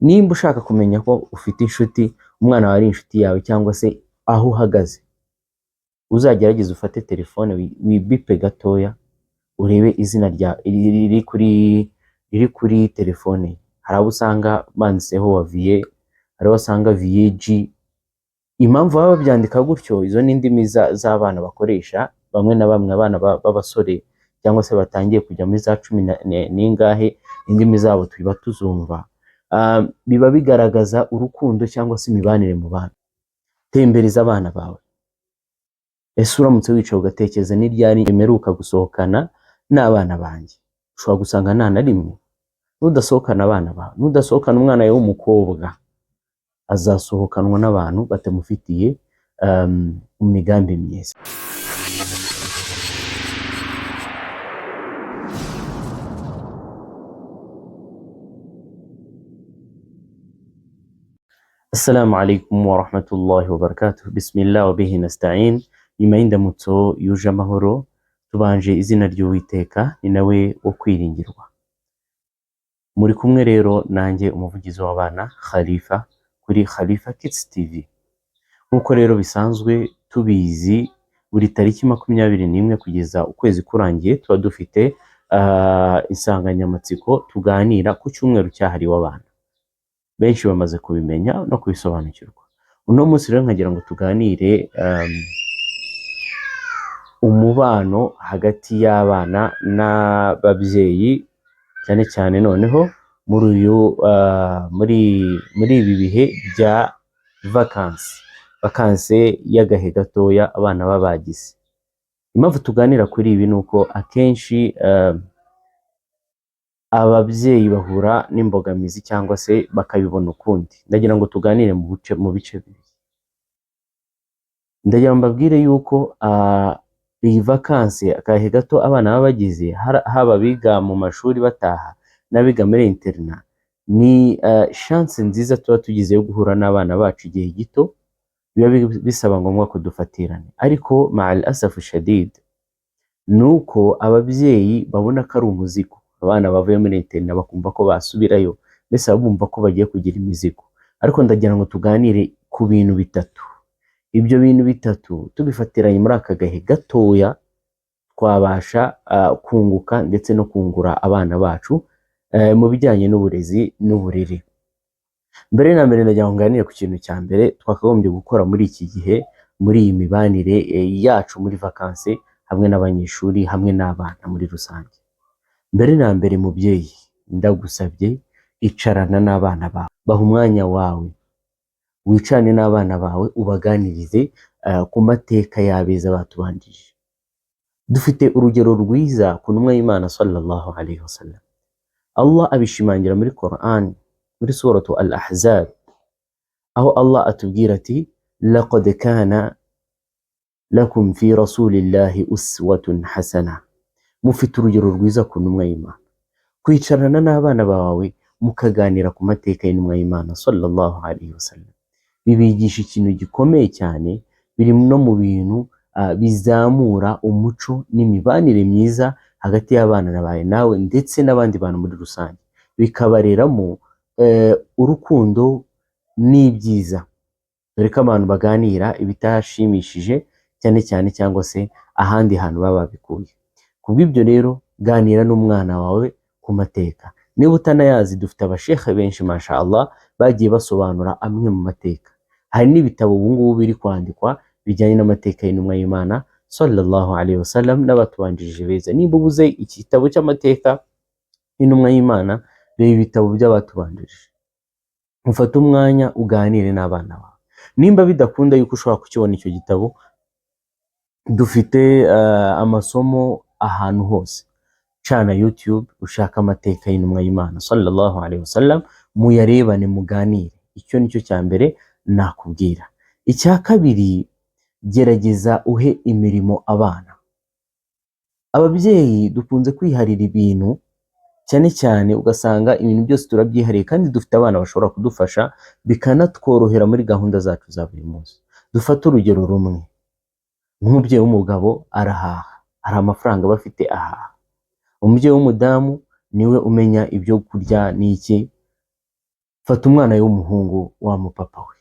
nimba ushaka kumenya ko ufite inshuti, umwana wawe ari inshuti yawe cyangwa se aho uhagaze, uzagerageza ufate telefone wibipe gatoya urebe izina riri kuri telefone. Hari abo usanga banditseho Waviye, hari abo usanga VG. Impamvu baba babyandika gutyo, izo ni indimi z'abana bakoresha, bamwe na bamwe abana b'abasore cyangwa se batangiye kujya muri za 10 n'ingahe, indimi zabo tuba tuzumva. Biba bigaragaza urukundo cyangwa se imibanire mu bana. Tembereza abana bawe. Ese uramutse wicaye ugatekereza ni ryari imeruka gusohokana n'abana banjye? Ushobora gusanga nta na rimwe. Nudasohokana abana bawe, nudasohokana umwana wawe w'umukobwa, azasohokanwa n'abantu batamufitiye imigambi myiza. Assalamu alaikum wa rahmatullahi wa barakatuh. Bismillah wa bihi nasta'in. Nyuma y'indamutso yuje amahoro, tubanje izina ry'Uwiteka, ni nawe wo kwiringirwa. Muri kumwe rero nanjye umuvugizi w'abana Khalifa kuri Khalifa Kids TV. Nkuko rero bisanzwe tubizi, buri tariki 21 kugeza ukwezi kurangiye tuba dufite insanganyamatsiko tuganira ku cyumweru cyahariwe abana. Benshi bamaze kubimenya no kubisobanukirwa. Uno munsi rero nkagira ngo tuganire umubano hagati y'abana n'ababyeyi, cyane cyane noneho muri ibi bihe bya vacances y'agahe gatoya abana babagize. Impamvu tuganira kuri ibi nuko akenshi ababyeyi bahura n'imbogamizi cyangwa se bakabibona ukundi. Ndagira ngo tuganire mu bice bibiri. Ndagira ngo mbabwire yuko iyi vacances akahe gato abana babagize, haba biga mu mashuri bataha n'abiga muri interna, ni chance nziza tuba tugize yo guhura n'abana bacu igihe gito. Biba bisaba ngombwa ko dufatirana, ariko ma'al asaf shadid nuko ababyeyi babona ko ari umuzigo. Abana bavuye muri interna bakumva ko basubirayo, mbese bumva ko bagiye kugira imizigo. Ariko ndagira ngo tuganire ku bintu bitatu. Ibyo bintu bitatu tubifatiranye muri aka gahe gatoya, twabasha kunguka ndetse no kungura abana bacu mu bijyanye n'uburezi n'uburere. Mbere na mbere ndagira ngo nganire ku kintu cya mbere twakagombye gukora muri iki gihe, muri iyi mibanire yacu muri vacances, hamwe n'abanyeshuri hamwe n'abana muri rusange. Mbere na mbere mubyeyi, ndagusabye icarana n'abana bawe, baha umwanya wawe, wicane n'abana bawe ubaganirize ku mateka y'abeza batubanjije. Dufite urugero rwiza ku ntumwa y'Imana sallallahu alaihi wasallam. Allah abishimangira muri Quran, muri suratu Al-Ahzab, aho Allah atubwira ati laqad kana lakum fi rasulillahi uswatun hasana. Mufite urugero rwiza ku ntumwa y'Imana. Kwicarana n'abana bawe mukaganira ku mateka y'intumwa y'Imana sallallahu alaihi wasallam bibigisha ikintu gikomeye cyane, biri no mu bintu bizamura umuco n'imibanire myiza hagati y'abana nawe ndetse n'abandi bantu muri rusange, bikabareramo urukundo n'ibyiza. Dore ko abantu baganira ibitashimishije cyane cyane cyangwa se ahandi hantu baba babikuye. Kubw'ibyo rero ganira n'umwana wawe ku mateka. Niba utanayazi, dufite abashekhe benshi mashallah bagiye basobanura amwe mu mateka. Hari n'ibitabo ubu ngubu biri kwandikwa bijyanye n'amateka y'intumwa y'Imana sallallahu alaihi wasallam n'abatubanjirije beza. Niba ubuze igitabo cy'amateka y'intumwa y'Imana, reba ibitabo by'abatubanjirije, ufate umwanya uganire n'abana bawe. Nimba bidakunda yuko ushobora kukibona icyo gitabo, dufite amasomo ahantu hose. Cana YouTube ushaka amateka y'intumwa y'Imana sallallahu alaihi wasallam, muyarebane muganire. Icyo nicyo cya mbere nakubwira. Icya kabiri, gerageza uhe imirimo abana. Ababyeyi dukunze kwiharira ibintu, cyane cyane ugasanga ibintu byose turabyihariye, kandi dufite abana bashobora kudufasha bikanatworohera muri gahunda zacu za buri munsi. Dufate urugero rumwe. Nk'umubyeyi w'umugabo arahaha, hari amafaranga bafite ahaha. Umubyeyi w'umudamu niwe umenya ibyo kurya n'iki. fata umwana w'umuhungu wa mupapa we,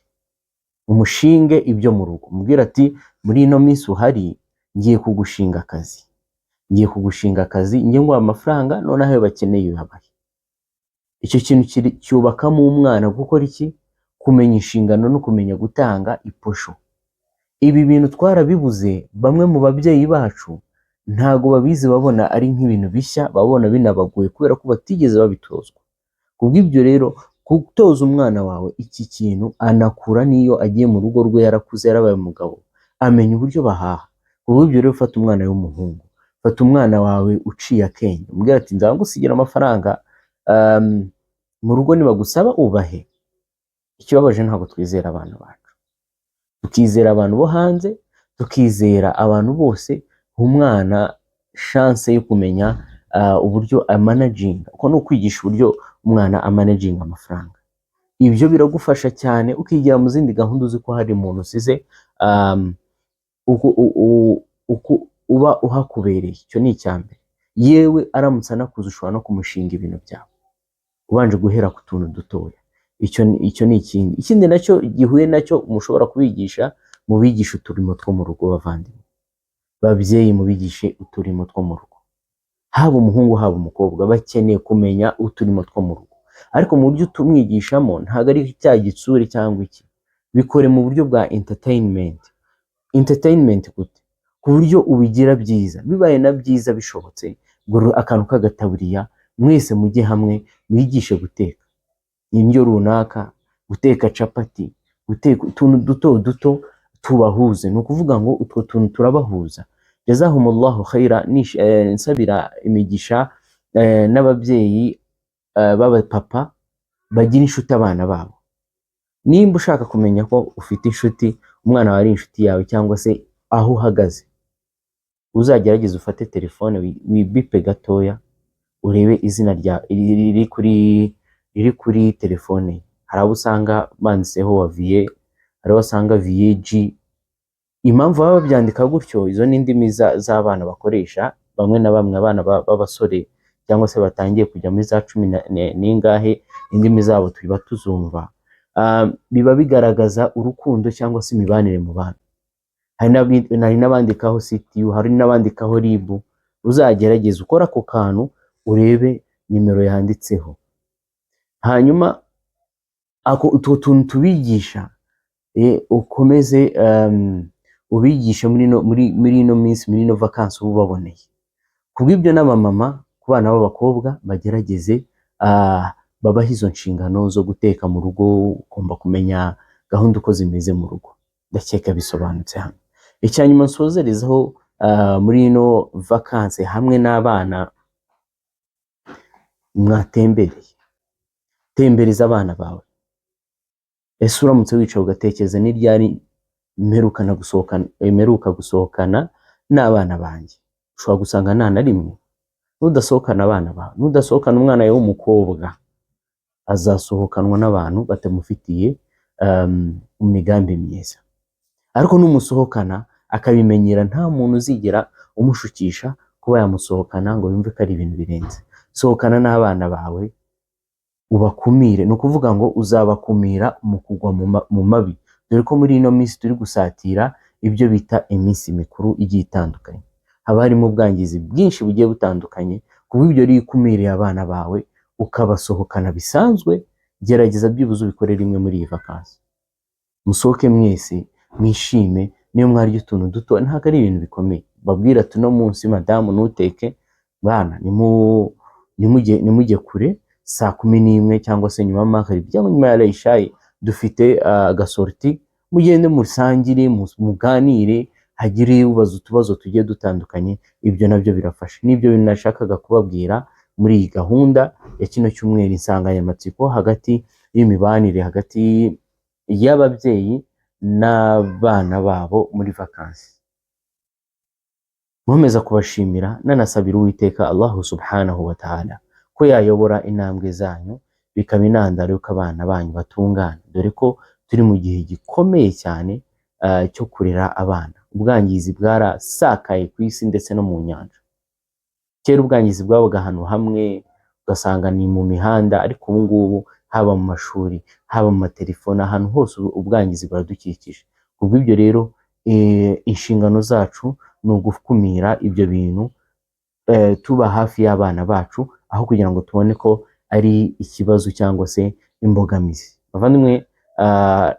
umushinge ibyo mu rugo, umubwira ati muri ino minsi uhari ngiye kugushinga akazi, ngiye nguha amafaranga, noneho ayo bakeneye uyabahe. Icyo kintu cyubakamo umwana gukora iki? Kumenya inshingano no kumenya gutanga iposho. Ibi bintu twarabibuze, bamwe mu babyeyi bacu ntago babizi, babona ari nk'ibintu bishya, babona binabagoye kubera ko batigeze babitozwa. Kubw'ibyo rero, gutoza umwana wawe iki kintu, anakura n'iyo agiye mu rugo rwe yarakuze, yarabaye umugabo, amenya uburyo bahaha. Kubw'ibyo rero, fata umwana w'umuhungu, fata umwana wawe uciye akenge, umubwira ati nzagusigira amafaranga, mu rugo nibagusaba ubahe. Ikibabaje ntabwo twizera abana bacu, tukizera abantu bo hanze, tukizera abantu bose. Umwana chance yo kumenya uburyo amanaginga, uko no kwigisha uburyo umwana amanaginga amafaranga. Ibyo biragufasha cyane, ukigira mu zindi gahunda uzi ko hari umuntu usize uba uhakubereye. Icyo ni icyambere. Yewe aramutse anakuze ushobora no kumushinga ibintu byawe, ubanje guhera ku tuntu dutoya. Icyo ni ikindi nacyo gihuye nacyo mushobora kubigisha, mubigisha uturimo two mu rugo. Bavandimwe babyeyi, mubigishe uturimo two mu rugo, haba umuhungu haba umukobwa, bakeneye kumenya uturimo two mu rugo. Ariko mu buryo tumwigishamo ntabwo ari cya gitsure cyangwa iki, bikore mu buryo bwa entertainment gute, ku buryo ubigira byiza. Bibaye na byiza bishobotse, gura akantu k'agataburiya, mwese mujye hamwe mwigishe guteka indyo runaka, guteka capati, guteka utuntu duto duto tubahuze. Ni ukuvuga ngo utwo tuntu turabahuza. Jazahumullahu khaira. Nsabira imigisha n'ababyeyi b'abapapa bagira inshuti abana babo. Nimba ushaka kumenya ko ufite inshuti, umwana wawe ari inshuti yawe, cyangwa se aho uhagaze, uzagerageza ufate telefone wibipe gatoya, urebe izina riri kuri telefone. Hari abo usanga banditseho Waviye, hari abo usanga VG. Impamvu baba babyandika gutyo, izo ni indimi z'abana bakoresha, bamwe na bamwe abana b'abasore cyangwa se batangiye kujya muri za 10 n'ingahe, indimi zabo tuba tuzumva. Biba bigaragaza urukundo cyangwa se imibanire mu bana. Hari n'abandikaho CTU, hari n'abandikaho RIB. Uzagerageza ukora ako kantu, urebe nimero yanditseho, hanyuma utwo tuntu tubigisha, ukomeze ubigisha muri ino minsi, muri ino vacances ubu baboneye. Kubw'ibyo n'abamama ku bana b'abakobwa bagerageze babaha izo nshingano zo guteka mu rugo, ugomba kumenya gahunda uko zimeze mu rugo. Ndakeka bisobanutse hano. Icyanyuma nsozerezaho muri ino vacances hamwe n'abana, mwatembereye, tembereza abana bawe. Ese uramutse wicaye ugatekereza ni ryari mperuka gusohokana n'abana banjye? Ushobora gusanga nta na rimwe. Nudasohokana abana bawe, nudasohokana umwana wawe w'umukobwa, azasohokanwa n'abantu batamufitiye imigambi myiza. Ariko numusohokana akabimenyera, nta muntu uzigera umushukisha kuba yamusohokana ngo yumve ko ari ibintu birenze. Sohokana n'abana bawe, ubakumire. Ni ukuvuga ngo uzabakumira mu kugwa mu mabi, dore ko muri ino minsi turi gusatira ibyo bita iminsi mikuru igiye itandukanye. Haba harimo ubwangizi bwinshi bugiye butandukanye. Kubw'ibyo rero ukumiriye abana bawe ukabasohokana bisanzwe, gerageza byibuze ubikorere rimwe muri iyi vacances. Musohoke mwese mwishime, niyo mwarya utuntu duto, ntabwo ari ibintu bikomeye. Babwira ati no munsi madamu nuteke, bana nimujye kure saa 11 cyangwa se nyuma y'amagharibi cyangwa nyuma ya Ishayi, dufite agasorti, mugende musangire, muganire, hagire ubaza utubazo tugiye dutandukanye. Ibyo nabyo birafasha. Nibyo bintu nashakaga kubabwira muri iyi gahunda ya kino cyumweru, insanganyamatsiko hagati y'imibanire hagati y'ababyeyi n'abana babo muri vacances. Nkomeza kubashimira nanasabira Uwiteka Allah subhanahu wa ta'ala ko yayobora intambwe zanyu, bikaba intandaro y'uko abana banyu batungana, dore ko turi mu gihe gikomeye cyane cyo kurera abana. Ubwangizi bwarasakaye ku isi ndetse no mu nyanja. Kera ubwangizi bwabaga ahantu hamwe, ugasanga ni mu mihanda, ariko ubu ngubu haba mu mashuri, haba mu matelefone, ahantu hose ubwangizi buradukikije. Kubw'ibyo rero inshingano zacu ni ugukumira ibyo bintu, tuba hafi y'abana bacu, aho kugira ngo tubone ko ari ikibazo cyangwa se imbogamizi. Bavandimwe,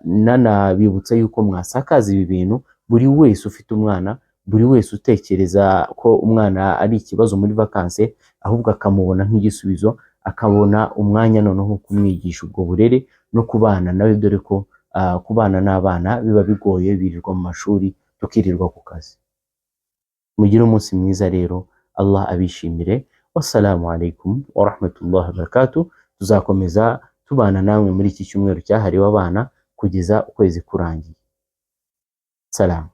nanabibutsa yuko mwasakaza ibi bintu, buri wese ufite umwana, buri wese utekereza ko umwana ari ikibazo muri vakanse, ahubwo akamubona nk'igisubizo, akabona umwanya noneho wo kumwigisha ubwo burere no kubana nawe, dore ko kubana n'abana biba bigoye, birirwa mu mashuri, tukirirwa ku kazi. Mugire umunsi mwiza rero, Allah abishimire. Wassalamu alaikum wa rahmatullahi wa barakatuh. Tuzakomeza tubana namwe muri iki cyumweru cyahariwe abana kugeza ukwezi kurangiye. Salam.